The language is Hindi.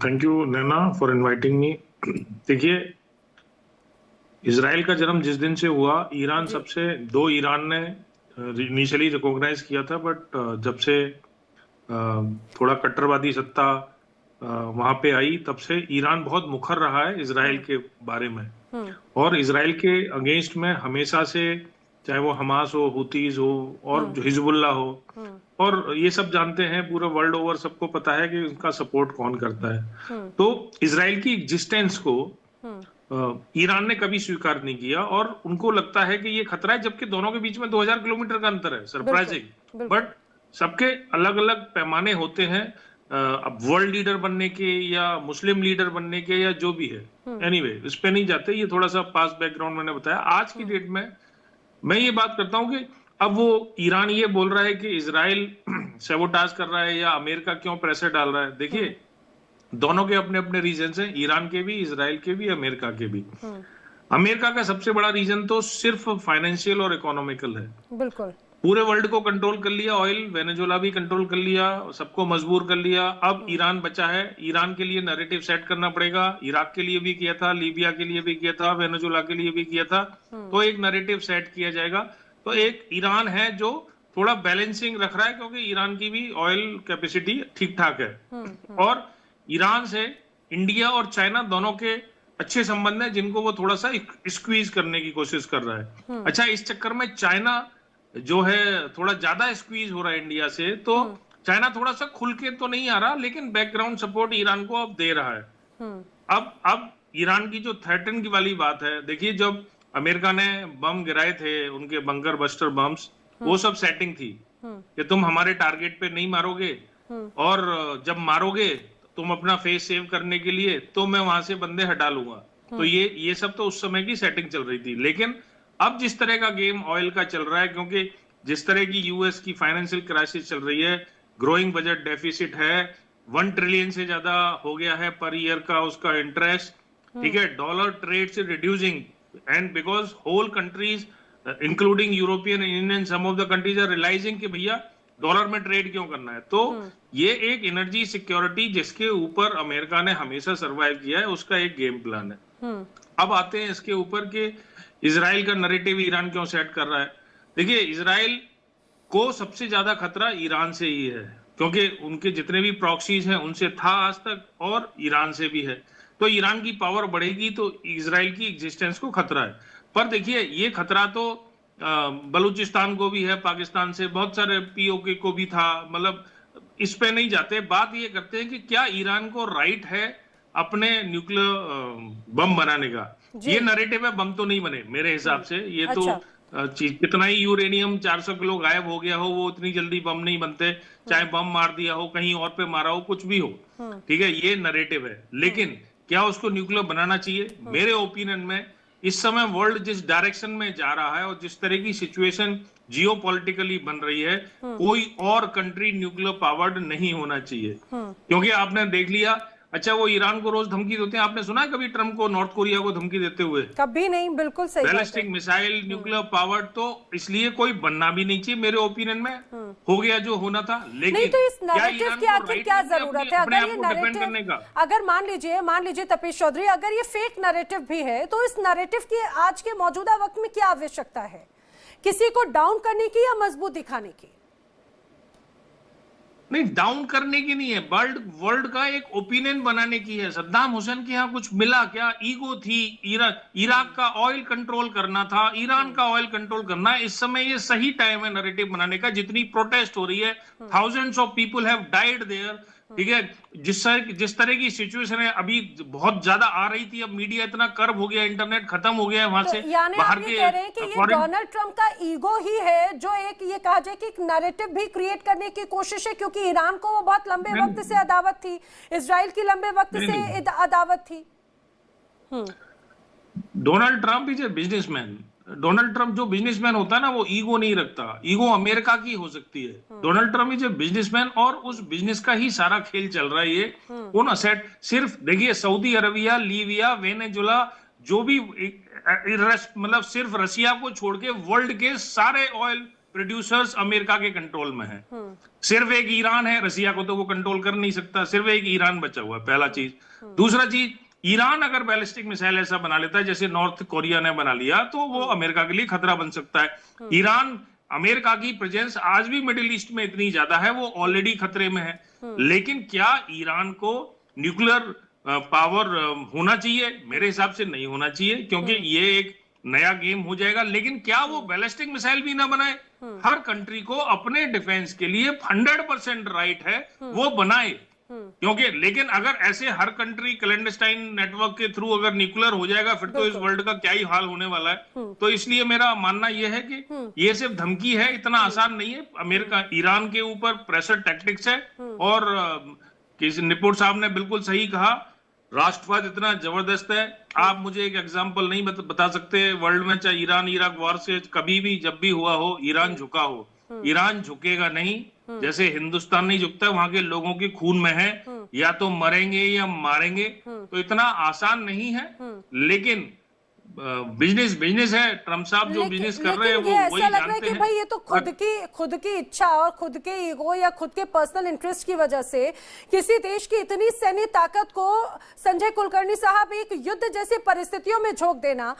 Thank you Naina for inviting me. देखिए, इसराइल का जन्म जिस दिन से हुआ, ईरान जी। सबसे दो ईरान ने इनिशियली रिकॉग्नाइज किया था, बट जब से थोड़ा कट्टरवादी सत्ता वहां पे आई, तब से ईरान बहुत मुखर रहा है इसराइल के बारे में। और इसराइल के अगेंस्ट में हमेशा से, चाहे वो हमास हो, हुतीज हो, और जो हिजबुल्ला हो, और ये सब जानते हैं, पूरे वर्ल्ड ओवर सबको पता है कि उनका सपोर्ट कौन करता है। तो इसराइल की एग्जिस्टेंस को ईरान ने कभी स्वीकार नहीं किया, और उनको लगता है कि ये खतरा है, जबकि दोनों के बीच में 2000 किलोमीटर का अंतर है। सरप्राइजिंग, बट सबके अलग अलग पैमाने होते हैं, अब वर्ल्ड लीडर बनने के या मुस्लिम लीडर बनने के या जो भी है। एनीवे, इस पे नहीं जाते, ये थोड़ा सा पास बैकग्राउंड मैंने बताया। आज की डेट में मैं ये बात करता हूं कि अब वो ईरान ये बोल रहा है कि इसराइल सैबोटाज कर रहा है या अमेरिका क्यों प्रेशर डाल रहा है। देखिए, दोनों के अपने अपने रीजन हैं, ईरान के भी, इसराइल के भी, अमेरिका के भी। अमेरिका का सबसे बड़ा रीजन तो सिर्फ फाइनेंशियल और इकोनॉमिकल है। बिल्कुल। पूरे वर्ल्ड को कंट्रोल कर लिया, ऑयल, वेनेजुला भी कंट्रोल कर लिया, सबको मजबूर कर लिया। अब ईरान बचा है, ईरान के लिए नैरेटिव सेट करना पड़ेगा। इराक के लिए भी किया था, लीबिया के लिए भी किया था, वेनेजुला के लिए भी किया था। तो एक नैरेटिव सेट किया जाएगा। तो एक ईरान है जो थोड़ा बैलेंसिंग रख रहा है, क्योंकि ईरान की भी ऑयल कैपेसिटी ठीक ठाक है। और ईरान से इंडिया और चाइना दोनों के अच्छे संबंध है, जिनको वो थोड़ा सा स्क्वीज करने की कोशिश कर रहा है। अच्छा, इस चक्कर में चाइना जो है थोड़ा ज्यादा स्क्वीज हो रहा है इंडिया से, तो चाइना थोड़ा सा खुल के तो नहीं आ रहा, लेकिन बैकग्राउंड सपोर्ट ईरान को अब दे रहा है। अब ईरान की जो थ्रेटन की वाली बात है, देखिए, जब अमेरिका ने बम गिराए थे, उनके बंकर बस्टर बम्स, वो सब सेटिंग थी कि तुम हमारे टारगेट पे नहीं मारोगे, और जब मारोगे तुम अपना फेस सेव करने के लिए, तो मैं वहां से बंदे हटा लूंगा। तो ये सब तो उस समय की सेटिंग चल रही थी। लेकिन अब जिस तरह का गेम ऑयल का चल रहा है, क्योंकि जिस तरह की यूएस की फाइनेंशियल क्राइसिस चल रही है, ग्रोइंग बजट डेफिसिट है, 1 ट्रिलियन से ज्यादा हो गया है पर ईयर का उसका इंटरेस्ट, ठीक है, डॉलर ट्रेड से reducing, and because whole countries including European Union, some of the countries are realizing कि भैया डॉलर में ट्रेड क्यों करना है। तो ये एक एनर्जी सिक्योरिटी जिसके ऊपर अमेरिका ने हमेशा सर्वाइव किया है, उसका एक गेम प्लान है। अब आते हैं इसके ऊपर कि इसराइल का नैरेटिव ईरान क्यों सेट कर रहा है। देखिए, इसराइल को सबसे ज्यादा खतरा ईरान से ही है, क्योंकि उनके जितने भी प्रॉक्सीज हैं उनसे था आज तक, और ईरान से भी है। तो ईरान की पावर बढ़ेगी तो इसराइल की एग्जिस्टेंस को खतरा है। पर देखिए, ये खतरा तो बलूचिस्तान को भी है, पाकिस्तान से बहुत सारे पीओके को भी था। मतलब इस पे नहीं जाते, बात ये करते हैं कि क्या ईरान को राइट है अपने न्यूक्लियर बम बनाने का। ये नैरेटिव है, बम तो नहीं बने मेरे हिसाब से। ये तो चीज, कितना ही यूरेनियम 400 किलो गायब हो गया हो, वो इतनी जल्दी बम नहीं बनते। चाहे बम मार दिया हो, कहीं और पे मारा हो, कुछ भी हो, ठीक है, ये नैरेटिव है। लेकिन क्या उसको न्यूक्लियर बनाना चाहिए? मेरे ओपिनियन में इस समय वर्ल्ड जिस डायरेक्शन में जा रहा है और जिस तरह की सिचुएशन जियोपॉलिटिकली बन रही है, कोई और कंट्री न्यूक्लियर पावर्ड नहीं होना चाहिए। क्योंकि आपने देख लिया, अच्छा, वो ईरान को रोज धमकी देते हैं, आपने सुना है कभी ट्रम्प को नॉर्थ कोरिया को धमकी देते हुए? कभी नहीं, बिल्कुल सही बात है। बैलिस्टिक मिसाइल, न्यूक्लियर पावर्ड, तो इसलिए कोई बनना भी नहीं चाहिए मेरे ओपिनियन में। हो गया जो होना था। लेकिन नहीं, तो इस नैरेटिव की आखिर क्या जरूरत है? अगर ये नैरेटिव, अगर मान लीजिए तपेश चौधरी, अगर ये फेक नैरेटिव भी है, तो इस नैरेटिव की आज के मौजूदा वक्त में क्या आवश्यकता है? किसी को डाउन करने की या मजबूत दिखाने की? नहीं, डाउन करने की नहीं है, वर्ल्ड का एक ओपिनियन बनाने की है। सद्दाम हुसैन के यहाँ कुछ मिला क्या? ईगो थी। इराक का ऑयल कंट्रोल करना था, ईरान का ऑयल कंट्रोल करना है। इस समय ये सही टाइम है नैरेटिव बनाने का। जितनी प्रोटेस्ट हो रही है, thousands of people have died there, ठीक है, जिस तरह की सिचुएशन है अभी बहुत ज्यादा आ रही थी। अब मीडिया इतना कर्व हो गया, इंटरनेट खत्म हो गया है वहां से। बाहर के कह रहे हैं कि ये डोनाल्ड ट्रंप का ईगो ही है, जो एक ये कहा जाए कि एक नैरेटिव भी क्रिएट करने की कोशिश है, क्योंकि ईरान को वो बहुत लंबे वक्त से अदावत थी, इसराइल की लंबे वक्त से अदावत थी। Donald Trump is a businessman. Donald Trump जो बिजनेसमैन होता है ना, वो ईगो नहीं रखता। ईगो अमेरिका की हो सकती है, Donald Trump is a businessman, और उस बिजनेस का ही सारा खेल चल रहा है। ये उन असेट, सिर्फ देखिए, सऊदी अरबिया, लीबिया, वेनेजुला, जो भी मतलब सिर्फ रसिया को छोड़ के वर्ल्ड के सारे ऑयल प्रोड्यूसर्स अमेरिका के कंट्रोल में है। सिर्फ एक ईरान है, रसिया को तो वो कंट्रोल कर नहीं सकता, सिर्फ एक ईरान बचा हुआ है, पहला चीज। दूसरा चीज, ईरान अगर बैलिस्टिक मिसाइल ऐसा बना लेता है जैसे नॉर्थ कोरिया ने बना लिया, तो वो अमेरिका के लिए खतरा बन सकता है। ईरान, अमेरिका की प्रेजेंस आज भी मिडिल ईस्ट में इतनी ज्यादा है, वो ऑलरेडी खतरे में है। लेकिन क्या ईरान को न्यूक्लियर पावर होना चाहिए? मेरे हिसाब से नहीं होना चाहिए, क्योंकि ये एक नया गेम हो जाएगा। लेकिन क्या वो बैलिस्टिक मिसाइल भी ना बनाए? हर कंट्री को अपने डिफेंस के लिए 100% राइट है, वो बनाए। क्योंकि लेकिन अगर ऐसे हर कंट्री क्लैंडस्टाइन नेटवर्क के थ्रू अगर न्यूक्लियर हो जाएगा, फिर तो इस वर्ल्ड का क्या ही हाल होने वाला है। तो इसलिए मेरा मानना यह है कि ये सिर्फ धमकी है, इतना आसान नहीं है। अमेरिका, ईरान के ऊपर प्रेशर टैक्टिक्स है। और किसी निपुण साहब ने बिल्कुल सही कहा, राष्ट्रवाद इतना जबरदस्त है। आप मुझे एक एग्जांपल नहीं बता सकते वर्ल्ड में, चाहे ईरान इराक वॉर से कभी भी जब भी हुआ हो, ईरान झुका हो। ईरान झुकेगा नहीं, जैसे हिंदुस्तान नहीं झुकता, वहां के लोगों के खून में है, या तो मरेंगे या मारेंगे। तो इतना आसान नहीं है, लेकिन बिजनेस है। ट्रम्प साहब जो बिजनेस कर रहे हैं वो वही ऐसा लग रहा है कि जानते भाई ये तो खुद की इच्छा और खुद के ईगो या खुद के पर्सनल इंटरेस्ट की वजह से किसी देश की इतनी सैन्य ताकत को, संजय कुलकर्णी साहब, एक युद्ध जैसी परिस्थितियों में झोंक देना।